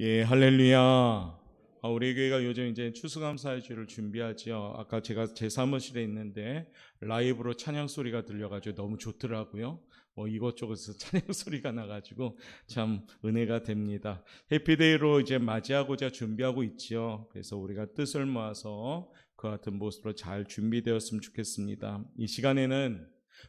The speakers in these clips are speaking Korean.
예, 할렐루야. 우리 교회가 요즘 이제 추수감사주를 준비하지요. 아까 제가 제 사무실에 있는데 라이브로 찬양 소리가 들려가지고 너무 좋더라고요. 이것저것에서 찬양 소리가 나가지고 참 은혜가 됩니다. 해피데이로 이제 맞이하고자 준비하고 있지요. 그래서 우리가 뜻을 모아서 그 같은 모습으로 잘 준비되었으면 좋겠습니다. 이 시간에는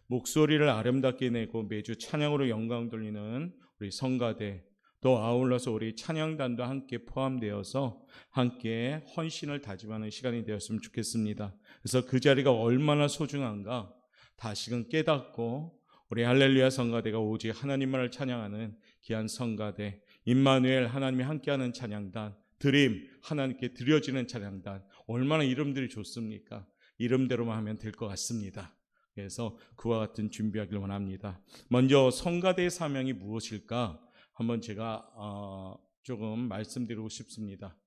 목소리를 아름답게 내고 매주 찬양으로 영광 돌리는 우리 성가대, 또 아울러서 우리 찬양단도 함께 포함되어서 함께 헌신을 다짐하는 시간이 되었으면 좋겠습니다. 그래서 그 자리가 얼마나 소중한가 다시금 깨닫고 우리 할렐루야 성가대가 오직 하나님만을 찬양하는 귀한 성가대, 임마누엘 하나님이 함께하는 찬양단, 드림 하나님께 드려지는 찬양단, 얼마나 이름들이 좋습니까? 이름대로만 하면 될 것 같습니다. 그래서 그와 같은 준비하기를 원합니다. 먼저 성가대의 사명이 무엇일까? 한번 제가 조금 말씀드리고 싶습니다.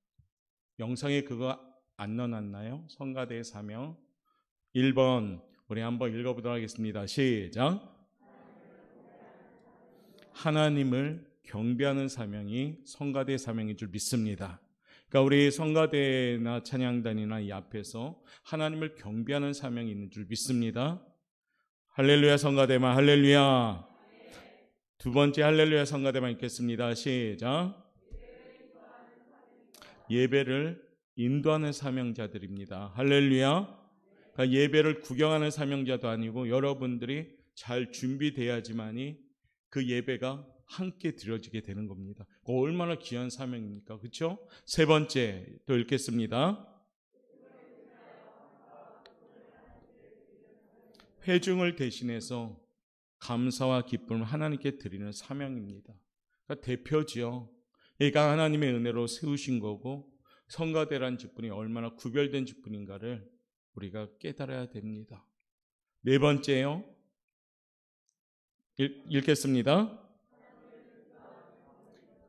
영상에 그거 안 넣어놨나요? 성가대의 사명 1번 우리 한번 읽어보도록 하겠습니다. 시작. 하나님을 경배하는 사명이 성가대의 사명인 줄 믿습니다. 그러니까 우리 성가대나 찬양단이나 이 앞에서 하나님을 경배하는 사명이 있는 줄 믿습니다. 할렐루야 성가대만 할렐루야. 두 번째 할렐루야 성가대만 읽겠습니다. 시작. 예배를 인도하는 사명자들입니다. 할렐루야. 그러니까 예배를 구경하는 사명자도 아니고 여러분들이 잘 준비돼야지만이 그 예배가 함께 드려지게 되는 겁니다. 얼마나 귀한 사명입니까? 그렇죠? 세 번째 또 읽겠습니다. 회중을 대신해서 감사와 기쁨을 하나님께 드리는 사명입니다. 그러니까 대표지요. 그러니까 하나님의 은혜로 세우신 거고 성가대란 직분이 얼마나 구별된 직분인가를 우리가 깨달아야 됩니다. 네 번째요. 읽겠습니다.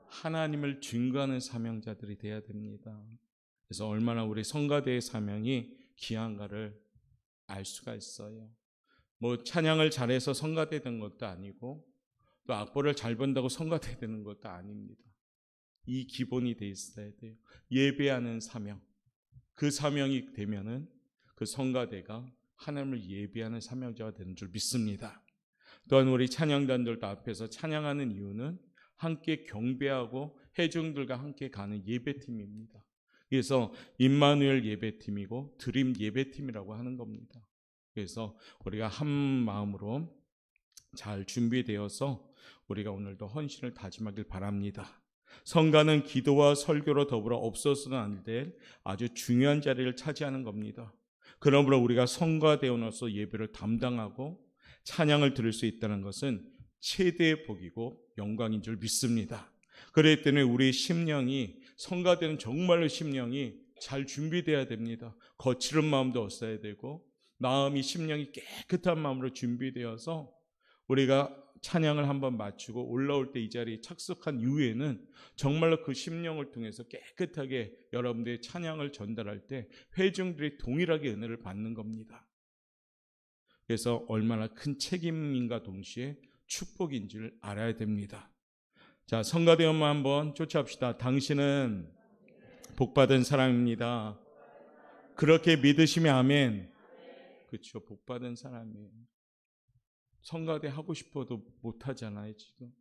하나님을 증거하는 사명자들이 돼야 됩니다. 그래서 얼마나 우리 성가대의 사명이 귀한가를 알 수가 있어요. 찬양을 잘해서 성가대 된 것도 아니고 또 악보를 잘 본다고 성가대 되는 것도 아닙니다. 이 기본이 돼 있어야 돼요. 예배하는 사명. 그 사명이 되면은 그 성가대가 하나님을 예배하는 사명자가 되는 줄 믿습니다. 또한 우리 찬양단들도 앞에서 찬양하는 이유는 함께 경배하고 회중들과 함께 가는 예배팀입니다. 그래서 임마누엘 예배팀이고 드림 예배팀이라고 하는 겁니다. 그래서 우리가 한 마음으로 잘 준비되어서 우리가 오늘도 헌신을 다짐하길 바랍니다. 성가는 기도와 설교로 더불어 없어서는 안 될 아주 중요한 자리를 차지하는 겁니다. 그러므로 우리가 성가대원으로서 예배를 담당하고 찬양을 들을 수 있다는 것은 최대의 복이고 영광인 줄 믿습니다. 그렇기 때문에 우리 심령이, 성가대는 정말로 심령이 잘 준비되어야 됩니다. 거칠은 마음도 없어야 되고 마음이, 심령이 깨끗한 마음으로 준비되어서 우리가 찬양을 한번 마치고 올라올 때 이 자리에 착석한 이후에는 정말로 그 심령을 통해서 깨끗하게 여러분들의 찬양을 전달할 때 회중들이 동일하게 은혜를 받는 겁니다. 그래서 얼마나 큰 책임인가 동시에 축복인 줄 알아야 됩니다. 자, 성가대원만 한번 쫓아합시다. 당신은 복받은 사람입니다. 그렇게 믿으시면 아멘. 그렇죠. 복받은 사람이에요. 성가대 하고 싶어도 못하잖아요. 지금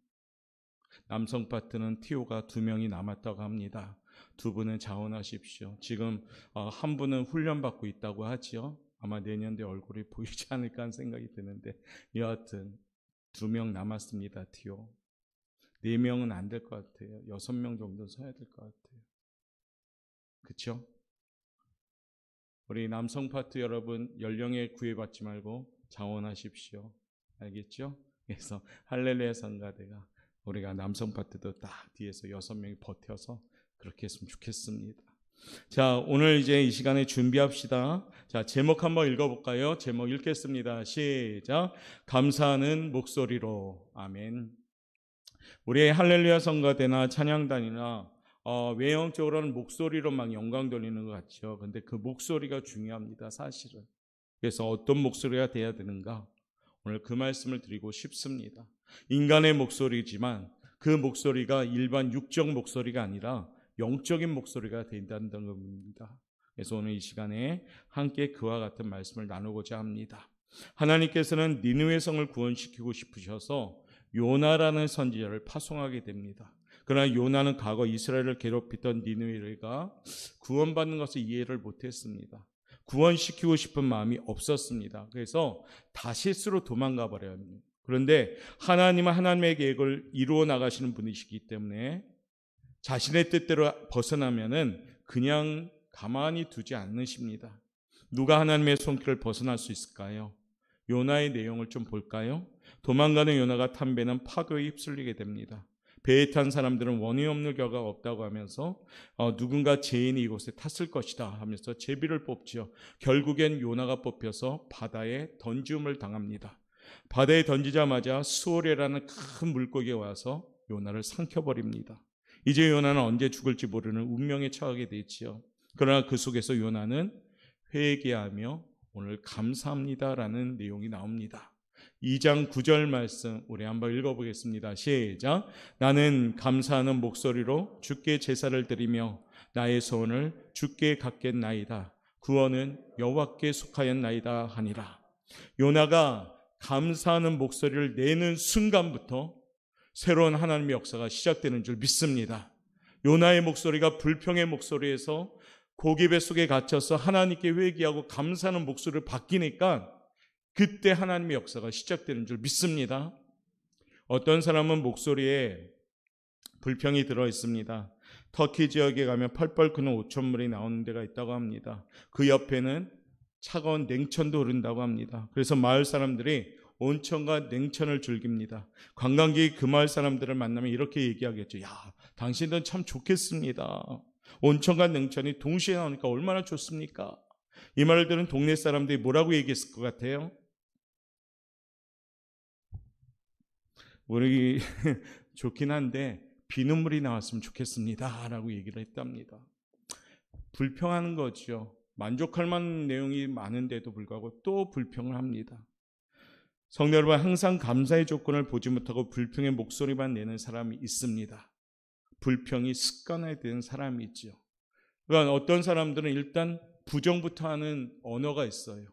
남성 파트는 TO가 2명이 남았다고 합니다. 2분은 자원하십시오. 지금 한 분은 훈련받고 있다고 하죠. 아마 내년에 얼굴이 보이지 않을까 하는 생각이 드는데 여하튼 2명 남았습니다. TO 4명은 안 될 것 같아요. 6명 정도 서야 될 것 같아요. 그렇죠? 우리 남성 파트 여러분 연령에 구애받지 말고 자원하십시오. 알겠죠? 그래서 할렐루야 성가대가 우리가 남성 파트도 딱 뒤에서 6명이 버텨서 그렇게 했으면 좋겠습니다. 자, 오늘 이제 이 시간에 준비합시다. 자, 제목 한번 읽어볼까요? 제목 읽겠습니다. 시작. 감사하는 목소리로. 아멘. 우리의 할렐루야 성가대나 찬양단이나 외형적으로는 목소리로 막 영광 돌리는 것 같죠. 근데 그 목소리가 중요합니다, 사실은. 그래서 어떤 목소리가 돼야 되는가? 오늘 그 말씀을 드리고 싶습니다. 인간의 목소리지만 그 목소리가 일반 육적 목소리가 아니라 영적인 목소리가 된다는 겁니다. 그래서 오늘 이 시간에 함께 그와 같은 말씀을 나누고자 합니다. 하나님께서는 니느웨 성을 구원시키고 싶으셔서 요나라는 선지자를 파송하게 됩니다. 그러나 요나는 과거 이스라엘을 괴롭히던 니느웨가 구원받는 것을 이해를 못했습니다. 구원시키고 싶은 마음이 없었습니다. 그래서 다시스로 도망가 버려요. 그런데 하나님은 하나님의 계획을 이루어 나가시는 분이시기 때문에 자신의 뜻대로 벗어나면은 그냥 가만히 두지 않으십니다. 누가 하나님의 손길을 벗어날 수 있을까요? 요나의 내용을 좀 볼까요? 도망가는 요나가 탄 배는 파도에 휩쓸리게 됩니다. 배에 탄 사람들은 원인 없는 결과가 없다고 하면서 누군가 죄인이 이곳에 탔을 것이다 하면서 제비를 뽑지요. 결국엔 요나가 뽑혀서 바다에 던짐을 당합니다. 바다에 던지자마자 수오레라는 큰 물고기가 와서 요나를 삼켜버립니다. 이제 요나는 언제 죽을지 모르는 운명에 처하게 되지요. 그러나 그 속에서 요나는 회개하며 오늘 감사합니다라는 내용이 나옵니다. 2장 9절 말씀 우리 한번 읽어보겠습니다. 시작. 나는 감사하는 목소리로 주께 제사를 드리며 나의 소원을 주께 갖겠나이다. 구원은 여호와께 속하였나이다 하니라. 요나가 감사하는 목소리를 내는 순간부터 새로운 하나님의 역사가 시작되는 줄 믿습니다. 요나의 목소리가 불평의 목소리에서 고기 뱃속에 갇혀서 하나님께 회개하고 감사하는 목소리를 바뀌니까 그때 하나님의 역사가 시작되는 줄 믿습니다. 어떤 사람은 목소리에 불평이 들어 있습니다. 터키 지역에 가면 펄펄 끓는 오천물이 나오는 데가 있다고 합니다. 그 옆에는 차가운 냉천도 흐른다고 합니다. 그래서 마을 사람들이 온천과 냉천을 즐깁니다. 관광객이 그 마을 사람들을 만나면 이렇게 얘기하겠죠. 야, 당신들은 참 좋겠습니다. 온천과 냉천이 동시에 나오니까 얼마나 좋습니까? 이 말을 들은 동네 사람들이 뭐라고 얘기했을 것 같아요? 우리 좋긴 한데 비눗물이 나왔으면 좋겠습니다 라고 얘기를 했답니다. 불평하는 거죠. 만족할 만한 내용이 많은데도 불구하고 또 불평을 합니다. 성도 여러분, 항상 감사의 조건을 보지 못하고 불평의 목소리만 내는 사람이 있습니다. 불평이 습관화된 사람이 있죠. 그러니까 어떤 사람들은 일단 부정부터 하는 언어가 있어요.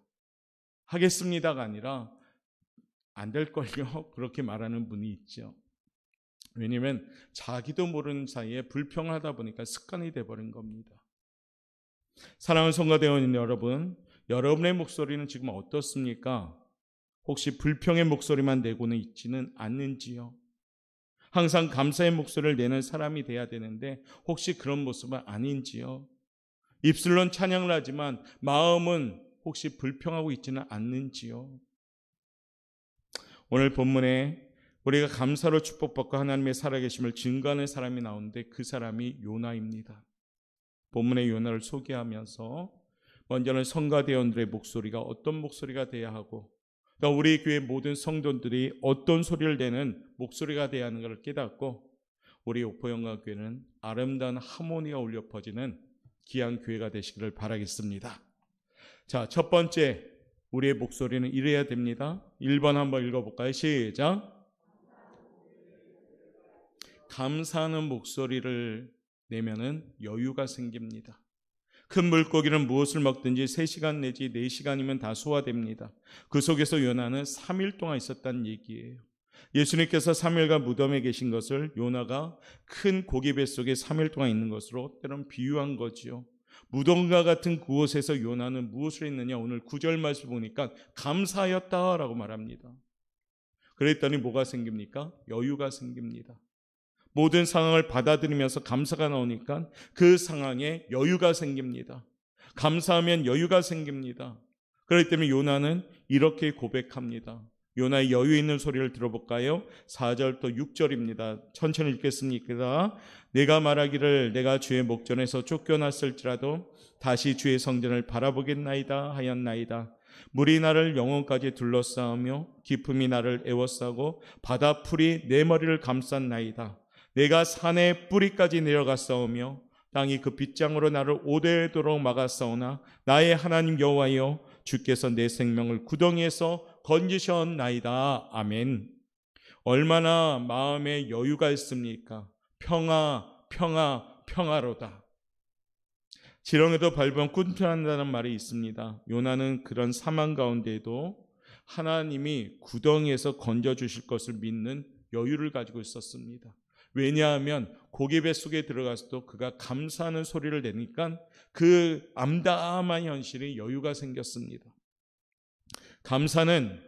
하겠습니다가 아니라 안 될걸요 그렇게 말하는 분이 있죠. 왜냐하면 자기도 모르는 사이에 불평을 하다 보니까 습관이 돼버린 겁니다. 사랑하는 성가대원 여러분, 여러분의 목소리는 지금 어떻습니까? 혹시 불평의 목소리만 내고는 있지는 않는지요? 항상 감사의 목소리를 내는 사람이 돼야 되는데 혹시 그런 모습은 아닌지요? 입술로는 찬양을 하지만 마음은 혹시 불평하고 있지는 않는지요? 오늘 본문에 우리가 감사로 축복받고 하나님의 살아계심을 증거하는 사람이 나오는데 그 사람이 요나입니다. 본문의 요나를 소개하면서 먼저는 성가대원들의 목소리가 어떤 목소리가 돼야 하고 또 우리 교회 모든 성도들이 어떤 소리를 내는 목소리가 돼야 하는 것을 깨닫고 우리 옥포영광교회는 아름다운 하모니가 울려 퍼지는 귀한 교회가 되시기를 바라겠습니다. 자, 첫 번째 우리의 목소리는 이래야 됩니다. 1번 한번 읽어볼까요? 시작. 감사하는 목소리를 내면은 여유가 생깁니다. 큰 물고기는 무엇을 먹든지 3시간 내지 4시간이면 다 소화됩니다. 그 속에서 요나는 3일 동안 있었다는 얘기예요. 예수님께서 3일간 무덤에 계신 것을 요나가 큰 고기 뱃속에 3일 동안 있는 것으로 때론 비유한 거지요. 무덤과 같은 그곳에서 요나는 무엇을 했느냐? 오늘 9절 말씀 보니까 감사하였다라고 말합니다. 그랬더니 뭐가 생깁니까? 여유가 생깁니다. 모든 상황을 받아들이면서 감사가 나오니까 그 상황에 여유가 생깁니다. 감사하면 여유가 생깁니다. 그렇기 때문에 요나는 이렇게 고백합니다. 요나의 여유 있는 소리를 들어볼까요? 4절부터 6절입니다. 천천히 읽겠습니다. 내가 말하기를 내가 주의 목전에서 쫓겨났을지라도 다시 주의 성전을 바라보겠나이다 하였나이다. 물이 나를 영혼까지 둘러싸으며 깊음이 나를 에워싸고 바다풀이 내 머리를 감쌌나이다. 내가 산의 뿌리까지 내려갔사오며 땅이 그 빗장으로 나를 오대도록 막았사오나 나의 하나님 여호와여 주께서 내 생명을 구덩이에서 건지셨나이다. 아멘. 얼마나 마음에 여유가 있습니까? 평화, 평화, 평화로다. 지렁이도 밟으면 꿈틀한다는 말이 있습니다. 요나는 그런 상황 가운데에도 하나님이 구덩이에서 건져주실 것을 믿는 여유를 가지고 있었습니다. 왜냐하면 고기 뱃속에 들어가서도 그가 감사하는 소리를 내니까 그 암담한 현실에 여유가 생겼습니다. 감사는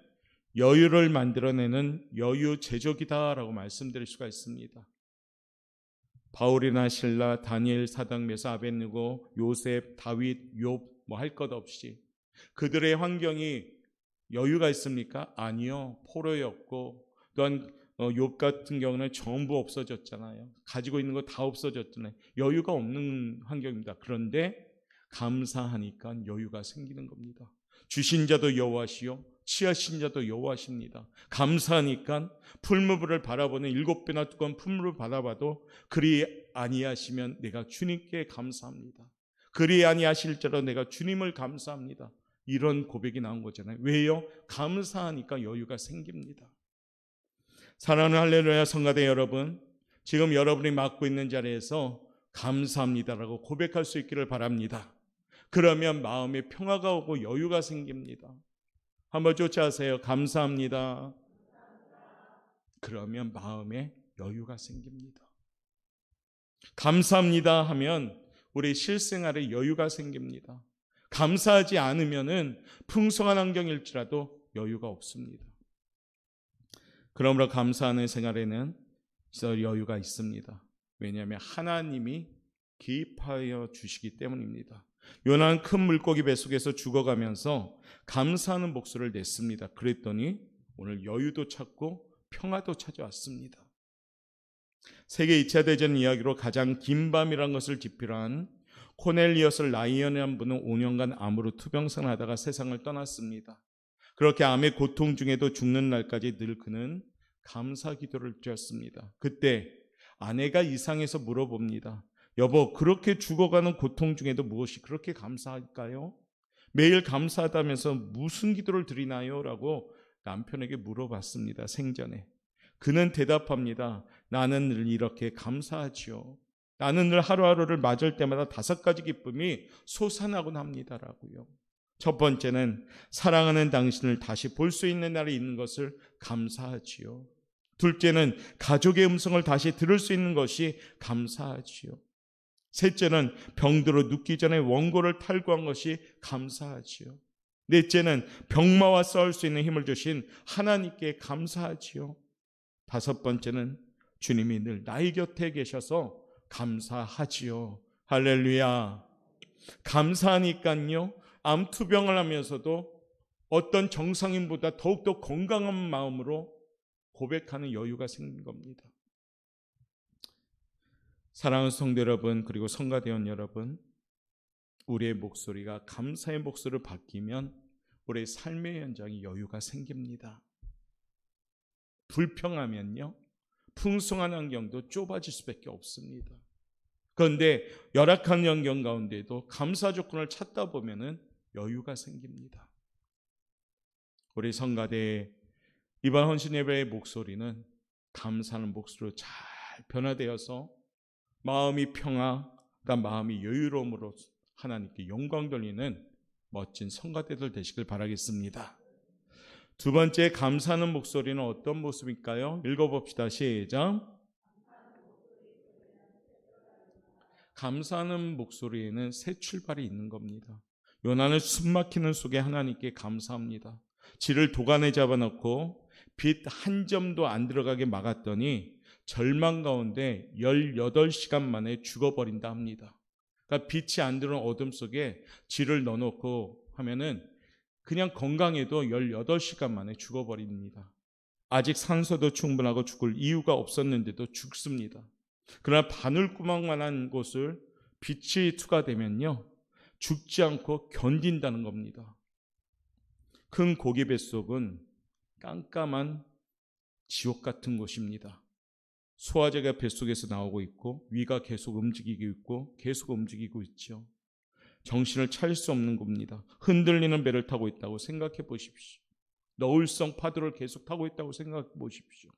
여유를 만들어내는 여유 제조기다라고 말씀드릴 수가 있습니다. 바울이나 실라, 다니엘, 사당, 메사, 아벳느고, 요셉, 다윗, 욥 뭐 할 것 없이 그들의 환경이 여유가 있습니까? 아니요. 포로였고 또한 욥 같은 경우는 전부 없어졌잖아요. 가지고 있는 거 다 없어졌잖아요. 여유가 없는 환경입니다. 그런데 감사하니까 여유가 생기는 겁니다. 주신 자도 여호와시요 취하신 자도 여호와십니다. 감사하니까 풀무불을 바라보는 7배나 두꺼운 풀무불을 바라봐도 그리 아니하시면 내가 주님께 감사합니다. 그리 아니하실지라 내가 주님을 감사합니다. 이런 고백이 나온 거잖아요. 왜요? 감사하니까 여유가 생깁니다. 사랑하는 할렐루야 성가대 여러분, 지금 여러분이 맡고 있는 자리에서 감사합니다라고 고백할 수 있기를 바랍니다. 그러면 마음에 평화가 오고 여유가 생깁니다. 한번 쫓아하세요. 감사합니다. 그러면 마음에 여유가 생깁니다. 감사합니다 하면 우리 실생활에 여유가 생깁니다. 감사하지 않으면은 풍성한 환경일지라도 여유가 없습니다. 그러므로 감사하는 생활에는 여유가 있습니다. 왜냐하면 하나님이 기입하여 주시기 때문입니다. 요나는 큰 물고기 뱃속에서 죽어가면서 감사하는 목소리를 냈습니다. 그랬더니 오늘 여유도 찾고 평화도 찾아왔습니다. 세계 2차 대전 이야기로 가장 긴 밤이라는 것을 지표한 코넬리어스 라이언이라는 분은 5년간 암으로 투병생활하다가 세상을 떠났습니다. 그렇게 암의 고통 중에도 죽는 날까지 늘 그는 감사 기도를 드렸습니다. 그때 아내가 이상해서 물어봅니다. 여보, 그렇게 죽어가는 고통 중에도 무엇이 그렇게 감사할까요? 매일 감사하다면서 무슨 기도를 드리나요? 라고 남편에게 물어봤습니다. 생전에. 그는 대답합니다. 나는 늘 이렇게 감사하지요. 나는 늘 하루하루를 맞을 때마다 5가지 기쁨이 솟아나곤 합니다라고요. 첫 번째는 사랑하는 당신을 다시 볼 수 있는 날이 있는 것을 감사하지요. 둘째는 가족의 음성을 다시 들을 수 있는 것이 감사하지요. 셋째는 병들어 눕기 전에 원고를 탈구한 것이 감사하지요. 넷째는 병마와 싸울 수 있는 힘을 주신 하나님께 감사하지요. 5번째는 주님이 늘 나의 곁에 계셔서 감사하지요. 할렐루야. 감사하니까요, 암투병을 하면서도 어떤 정상인보다 더욱더 건강한 마음으로 고백하는 여유가 생긴 겁니다. 사랑하는 성도 여러분, 그리고 성가대원 여러분, 우리의 목소리가 감사의 목소리를 바뀌면 우리의 삶의 현장에 여유가 생깁니다. 불평하면요, 풍성한 환경도 좁아질 수밖에 없습니다. 그런데 열악한 환경 가운데도 감사 조건을 찾다 보면은 여유가 생깁니다. 우리 성가대의 이번 헌신 예배의 목소리는 감사하는 목소리로 잘 변화되어서 마음이 평화, 마음이 여유로움으로 하나님께 영광 돌리는 멋진 성가대들 되시길 바라겠습니다. 두 번째, 감사하는 목소리는 어떤 모습일까요? 읽어봅시다. 시작. 감사하는 목소리에는 새 출발이 있는 겁니다. 요나는 숨막히는 속에 하나님께 감사합니다. 지를 도간에 잡아놓고 빛 한 점도 안 들어가게 막았더니 절망 가운데 18시간 만에 죽어버린다 합니다. 그러니까 빛이 안 들어오는 어둠 속에 쥐를 넣어놓고 하면은 그냥 건강해도 18시간 만에 죽어버립니다. 아직 산소도 충분하고 죽을 이유가 없었는데도 죽습니다. 그러나 바늘구멍만한 곳을 빛이 투과되면요, 죽지 않고 견딘다는 겁니다. 큰 고기 뱃속은 깜깜한 지옥 같은 곳입니다. 소화제가 뱃속에서 나오고 있고 위가 계속 움직이고 있고 계속 움직이고 있죠. 정신을 차릴 수 없는 겁니다. 흔들리는 배를 타고 있다고 생각해 보십시오. 너울성 파도를 계속 타고 있다고 생각해 보십시오.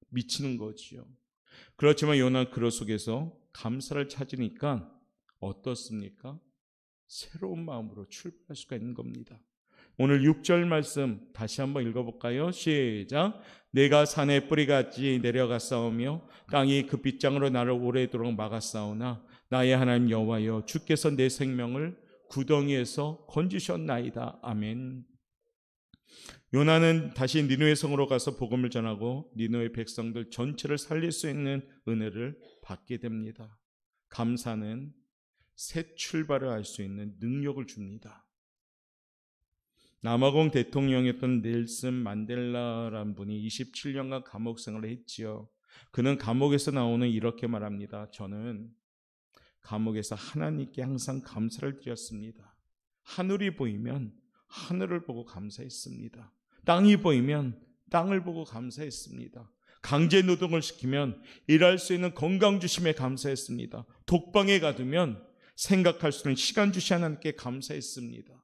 미치는 거지요. 그렇지만 요나는 그 속에서 감사를 찾으니까 어떻습니까? 새로운 마음으로 출발할 수가 있는 겁니다. 오늘 6절 말씀 다시 한번 읽어볼까요? 시작. 내가 산에 뿌리같이 내려갔사오며 땅이 그 빗장으로 나를 오래도록 막았사오나 나의 하나님 여호와여 주께서 내 생명을 구덩이에서 건지셨나이다. 아멘. 요나는 다시 니느웨 성으로 가서 복음을 전하고 니느웨 백성들 전체를 살릴 수 있는 은혜를 받게 됩니다. 감사는 새 출발을 할 수 있는 능력을 줍니다. 남아공 대통령이었던 넬슨 만델라라는 분이 27년간 감옥 생활을 했지요. 그는 감옥에서 나오는 이렇게 말합니다. 저는 감옥에서 하나님께 항상 감사를 드렸습니다. 하늘이 보이면 하늘을 보고 감사했습니다. 땅이 보이면 땅을 보고 감사했습니다. 강제 노동을 시키면 일할 수 있는 건강 주심에 감사했습니다. 독방에 가두면 생각할 수 있는 시간 주신 하나님께 감사했습니다.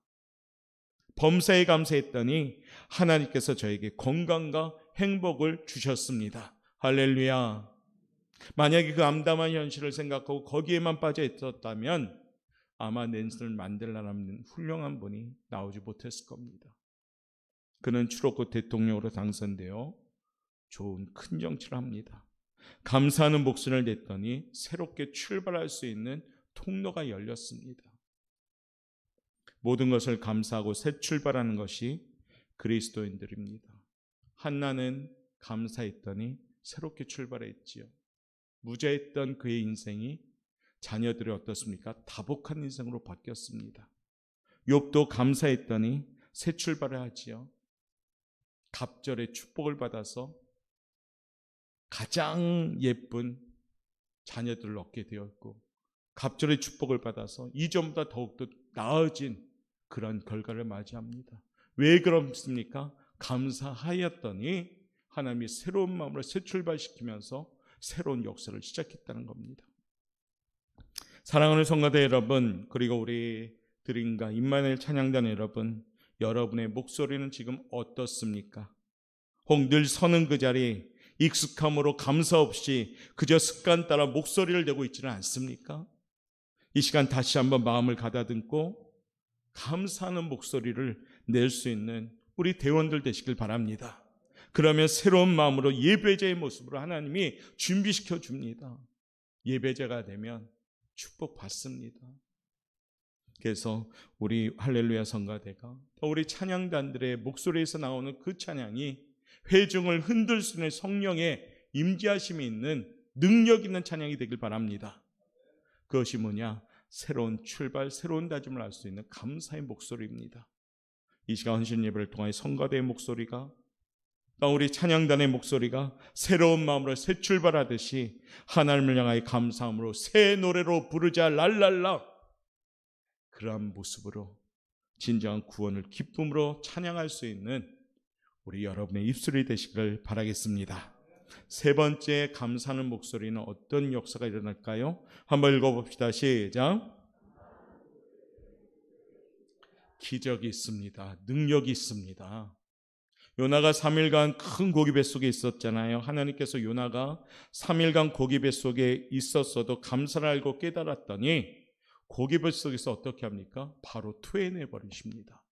범사에 감사했더니 하나님께서 저에게 건강과 행복을 주셨습니다. 할렐루야. 만약에 그 암담한 현실을 생각하고 거기에만 빠져 있었다면 아마 넬슨 만델라라는 훌륭한 분이 나오지 못했을 겁니다. 그는 추록고 대통령으로 당선되어 좋은 큰 정치를 합니다. 감사하는 목소리를 냈더니 새롭게 출발할 수 있는 통로가 열렸습니다. 모든 것을 감사하고 새 출발하는 것이 그리스도인들입니다. 한나는 감사했더니 새롭게 출발했지요. 무죄했던 그의 인생이 자녀들이 어떻습니까? 다복한 인생으로 바뀌었습니다. 욥도 감사했더니 새 출발을 하지요. 갑절의 축복을 받아서 가장 예쁜 자녀들을 얻게 되었고 갑절의 축복을 받아서 이전보다 더욱더 나아진 그런 결과를 맞이합니다. 왜 그렇습니까? 감사하였더니 하나님이 새로운 마음으로 새 출발시키면서 새로운 역사를 시작했다는 겁니다. 사랑하는 성가대 여러분, 그리고 우리 드림과 임마누엘 찬양단 여러분, 여러분의 목소리는 지금 어떻습니까? 혹 늘 서는 그 자리에 익숙함으로 감사 없이 그저 습관 따라 목소리를 내고 있지는 않습니까? 이 시간 다시 한번 마음을 가다듬고 감사하는 목소리를 낼 수 있는 우리 대원들 되시길 바랍니다. 그러면 새로운 마음으로 예배자의 모습으로 하나님이 준비시켜 줍니다. 예배자가 되면 축복받습니다. 그래서 우리 할렐루야 성가대가 우리 찬양단들의 목소리에서 나오는 그 찬양이 회중을 흔들 수 있는 성령의 임재하심이 있는 능력 있는 찬양이 되길 바랍니다. 그것이 뭐냐? 새로운 출발, 새로운 다짐을 할 수 있는 감사의 목소리입니다. 이 시간 헌신 예배를 통해 성가대의 목소리가, 우리 찬양단의 목소리가 새로운 마음으로 새 출발하듯이 하나님을 향하여 감사함으로 새 노래로 부르자 랄랄라, 그러한 모습으로 진정한 구원을 기쁨으로 찬양할 수 있는 우리 여러분의 입술이 되시기를 바라겠습니다. 세 번째 감사하는 목소리는 어떤 역사가 일어날까요? 한번 읽어봅시다. 시작. 기적이 있습니다. 능력이 있습니다. 요나가 3일간 큰 고기 뱃속에 있었잖아요. 하나님께서 요나가 3일간 고기 뱃속에 있었어도 감사를 알고 깨달았더니 고기 뱃속에서 어떻게 합니까? 바로 토해내버리십니다.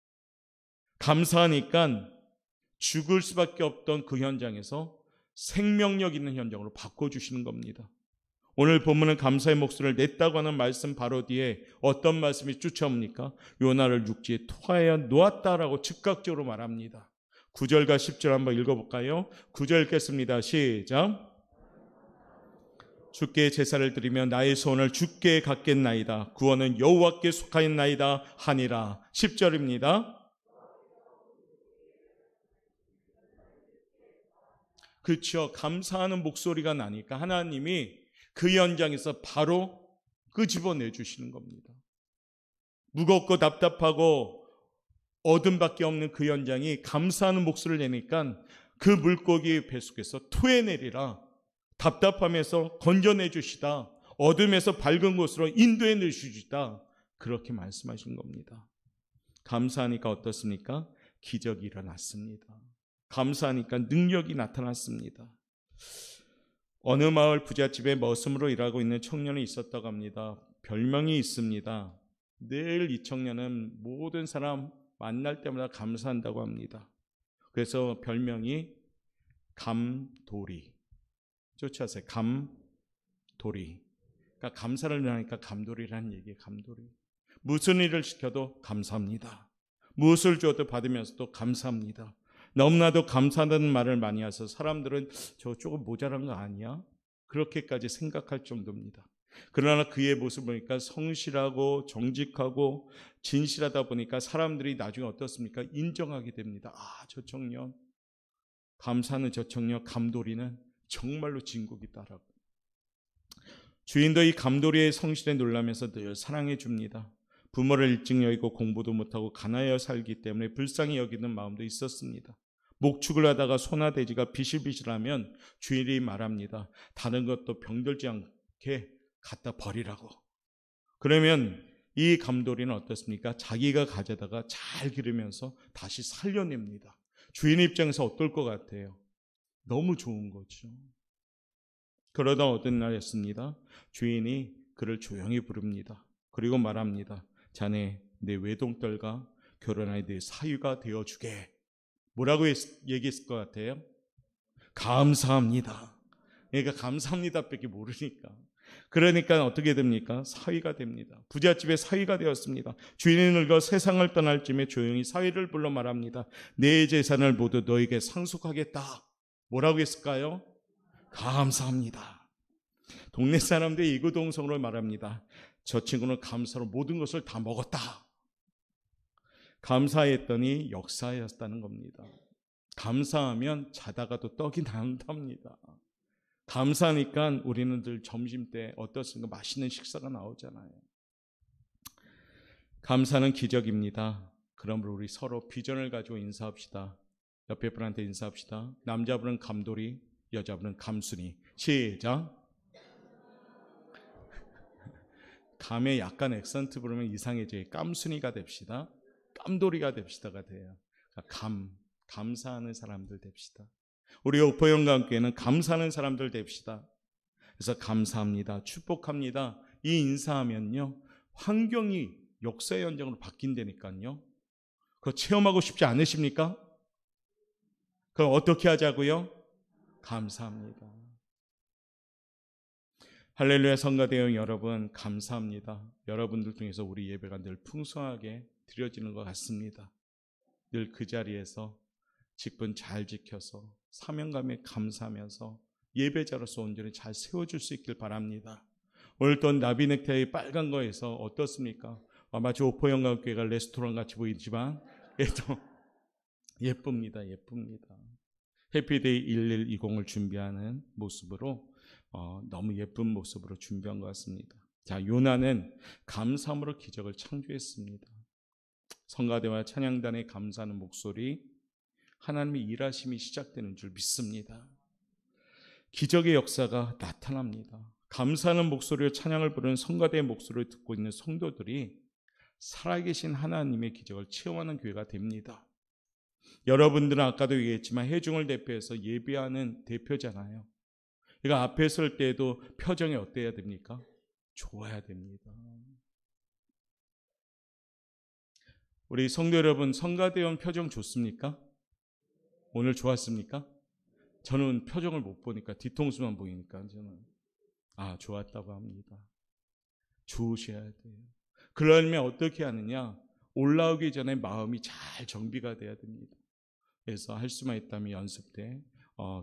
감사하니까 죽을 수밖에 없던 그 현장에서 생명력 있는 현장으로 바꿔주시는 겁니다. 오늘 본문은 감사의 목소리를 냈다고 하는 말씀 바로 뒤에 어떤 말씀이 쫓아옵니까? 요나를 육지에 토하여 놓았다라고 즉각적으로 말합니다. 9절과 10절 한번 읽어볼까요? 9절 읽겠습니다. 시작. 주께 제사를 드리며 나의 소원을 주께 갖겠나이다. 구원은 여호와께 속하였나이다 하니라. 10절입니다. 그렇죠. 감사하는 목소리가 나니까 하나님이 그 현장에서 바로 끄집어내 주시는 겁니다. 무겁고 답답하고 어둠밖에 없는 그 현장이 감사하는 목소리를 내니까 그 물고기 뱃속에서 토해내리라. 답답함에서 건져내 주시다. 어둠에서 밝은 곳으로 인도해 내주시다. 그렇게 말씀하신 겁니다. 감사하니까 어떻습니까? 기적이 일어났습니다. 감사하니까 능력이 나타났습니다. 어느 마을 부잣집에 머슴으로 일하고 있는 청년이 있었다고 합니다. 별명이 있습니다. 늘 이 청년은 모든 사람 만날 때마다 감사한다고 합니다. 그래서 별명이 감돌이. 쫓아세요. 감돌이. 그러니까 감사를 하니까 감돌이라는 얘기예요. 감돌이. 무슨 일을 시켜도 감사합니다. 무엇을 줘도 받으면서도 감사합니다. 너무나도 감사하다는 말을 많이 해서 사람들은 저 조금 모자란 거 아니야? 그렇게까지 생각할 정도입니다. 그러나 그의 모습을 보니까 성실하고 정직하고 진실하다 보니까 사람들이 나중에 어떻습니까? 인정하게 됩니다. 아, 저 청년, 감사하는 저 청년, 감돌이는 정말로 진국이다라고. 주인도 이 감돌이의 성실에 놀라면서 늘 사랑해 줍니다. 부모를 일찍 여의고 공부도 못하고 가난하여 살기 때문에 불쌍히 여기는 마음도 있었습니다. 목축을 하다가 소나돼지가 비실비실하면 주인이 말합니다. 다른 것도 병들지 않게 갖다 버리라고. 그러면 이 감돌이는 어떻습니까? 자기가 가져다가 잘 기르면서 다시 살려냅니다. 주인 입장에서 어떨 것 같아요? 너무 좋은 거죠. 그러다 어떤 날이었습니다. 주인이 그를 조용히 부릅니다. 그리고 말합니다. 자네 내 외동딸과 결혼하여 내 사위가 되어주게. 뭐라고 얘기했을 것 같아요? 감사합니다. 그러니까 감사합니다 밖에 모르니까. 그러니까 어떻게 됩니까? 사위가 됩니다. 부잣집의 사위가 되었습니다. 주인이 늙어 세상을 떠날 쯤에 조용히 사위를 불러 말합니다. 내 재산을 모두 너에게 상속하겠다. 뭐라고 했을까요? 감사합니다. 동네 사람들이 이구동성으로 말합니다. 저 친구는 감사로 모든 것을 다 먹었다. 감사했더니 역사였다는 겁니다. 감사하면 자다가도 떡이 나온답니다. 감사하니까 우리는 늘 점심때 어떻습니까? 맛있는 식사가 나오잖아요. 감사는 기적입니다. 그러므로 우리 서로 비전을 가지고 인사합시다. 옆에 분한테 인사합시다. 남자분은 감돌이, 여자분은 감순이. 시작. 감에 약간 액센트 부르면 이상해져요. 깜순이가 됩시다. 깜돌이가 됩시다가 돼요. 감사하는 사람들 됩시다. 우리 오포영과 함께는 감사하는 사람들 됩시다. 그래서 감사합니다. 축복합니다. 이 인사하면요. 환경이 역사의 현장으로 바뀐다니까요. 그거 체험하고 싶지 않으십니까? 그럼 어떻게 하자고요? 감사합니다. 할렐루야 성가대영 여러분 감사합니다. 여러분들 중에서 우리 예배가 늘 풍성하게 드려지는 것 같습니다. 늘 그 자리에서 직분 잘 지켜서 사명감에 감사하면서 예배자로서 온전히 잘 세워줄 수 있길 바랍니다. 오늘 또 나비 넥타이 빨간 거에서 어떻습니까? 마치 오포영광교회가 레스토랑 같이 보이지만 그래도 예쁩니다. 예쁩니다. 해피데이 1120을 준비하는 모습으로 너무 예쁜 모습으로 준비한 것 같습니다. 자, 요나는 감사함으로 기적을 창조했습니다. 성가대와 찬양단의 감사하는 목소리, 하나님의 일하심이 시작되는 줄 믿습니다. 기적의 역사가 나타납니다. 감사하는 목소리로 찬양을 부르는 성가대의 목소리를 듣고 있는 성도들이 살아계신 하나님의 기적을 체험하는 교회가 됩니다. 여러분들은 아까도 얘기했지만 회중을 대표해서 예배하는 대표잖아요. 그러니까 앞에 설 때에도 표정이 어때야 됩니까? 좋아야 됩니다. 우리 성도 여러분, 성가대원 표정 좋습니까? 오늘 좋았습니까? 저는 표정을 못 보니까 뒤통수만 보이니까 저는 좋았다고 합니다. 좋으셔야 돼요. 그러려면 어떻게 하느냐? 올라오기 전에 마음이 잘 정비가 돼야 됩니다. 그래서 할 수만 있다면 연습 때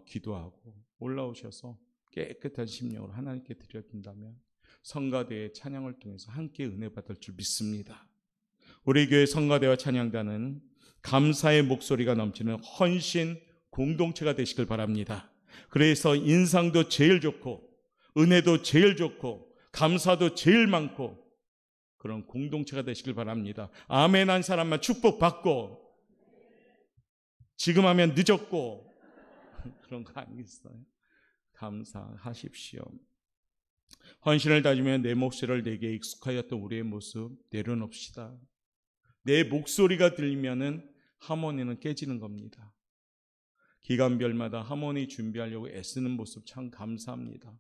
기도하고 올라오셔서 깨끗한 심령으로 하나님께 드려진다면 성가대의 찬양을 통해서 함께 은혜 받을 줄 믿습니다. 우리 교회 성가대와 찬양단은 감사의 목소리가 넘치는 헌신 공동체가 되시길 바랍니다. 그래서 인상도 제일 좋고 은혜도 제일 좋고 감사도 제일 많고 그런 공동체가 되시길 바랍니다. 아멘 한 사람만 축복받고 지금 하면 늦었고 그런 거 아니겠어요? 감사하십시오. 헌신을 다지며 내 몫을 내게 익숙하였던 우리의 모습 내려놓읍시다. 내 목소리가 들리면은 하모니는 깨지는 겁니다. 기간별마다 하모니 준비하려고 애쓰는 모습 참 감사합니다.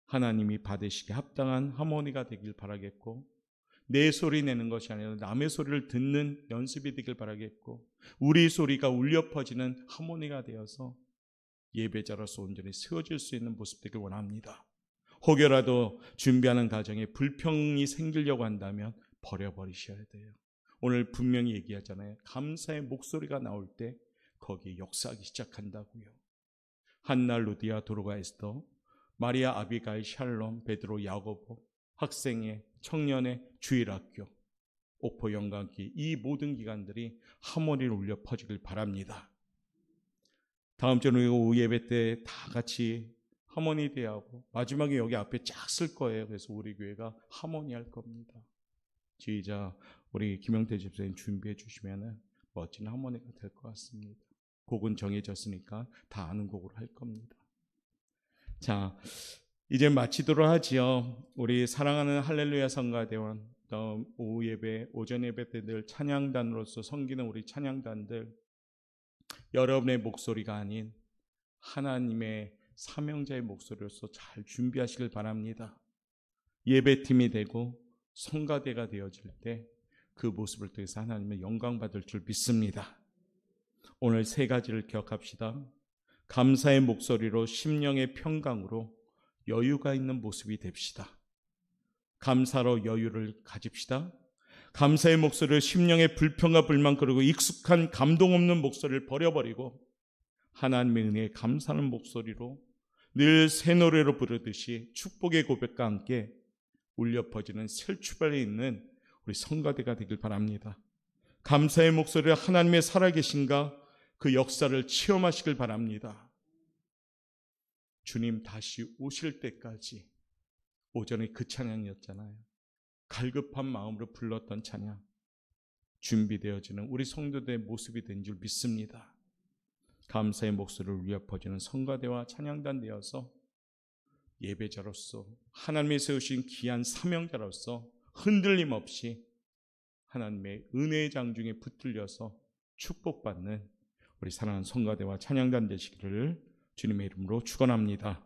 하나님이 받으시기에 합당한 하모니가 되길 바라겠고, 내 소리 내는 것이 아니라 남의 소리를 듣는 연습이 되길 바라겠고, 우리 소리가 울려 퍼지는 하모니가 되어서 예배자로서 온전히 세워질 수 있는 모습 되길 원합니다. 혹여라도 준비하는 과정에 불평이 생기려고 한다면 버려버리셔야 돼요. 오늘 분명히 얘기하잖아요. 감사의 목소리가 나올 때 거기에 역사하기 시작한다고요. 한나, 루디아, 도로가, 에스더, 마리아, 아비가일, 샬롬, 베드로, 야고보, 학생회, 청년회, 주일학교, 옥포 영광기, 이 모든 기관들이 하모니를 울려 퍼지길 바랍니다. 다음 주는 오후 예배 때 다 같이 하모니 대하고 마지막에 여기 앞에 쫙 쓸 거예요. 그래서 우리 교회가 하모니 할 겁니다. 지휘자 우리 김영태 집사님 준비해 주시면 멋진 하모니가 될 것 같습니다. 곡은 정해졌으니까 다 아는 곡으로 할 겁니다. 자, 이제 마치도록 하지요. 우리 사랑하는 할렐루야 성가대원, 오후 예배, 오전 예배 때 늘 찬양단으로서 섬기는 우리 찬양단들, 여러분의 목소리가 아닌 하나님의 사명자의 목소리로서 잘 준비하시길 바랍니다. 예배팀이 되고 성가대가 되어질 때 그 모습을 통해서 하나님의 영광 받을 줄 믿습니다. 오늘 세 가지를 기억합시다. 감사의 목소리로 심령의 평강으로 여유가 있는 모습이 됩시다. 감사로 여유를 가집시다. 감사의 목소리를 심령의 불평과 불만 그리고 익숙한 감동 없는 목소리를 버려버리고 하나님의 은혜에 감사하는 목소리로 늘 새 노래로 부르듯이 축복의 고백과 함께 울려 퍼지는 새 출발에 있는 우리 성가대가 되길 바랍니다. 감사의 목소리로 하나님의 살아계신가 그 역사를 체험하시길 바랍니다. 주님 다시 오실 때까지, 오전에 그 찬양이었잖아요. 갈급한 마음으로 불렀던 찬양, 준비되어지는 우리 성도들의 모습이 된 줄 믿습니다. 감사의 목소리를 울려 퍼지는 성가대와 찬양단 되어서 예배자로서 하나님이 세우신 귀한 사명자로서 흔들림 없이 하나님의 은혜의 장중에 붙들려서 축복받는 우리 사랑하는 성가대와 찬양단 되시기를 주님의 이름으로 축원합니다.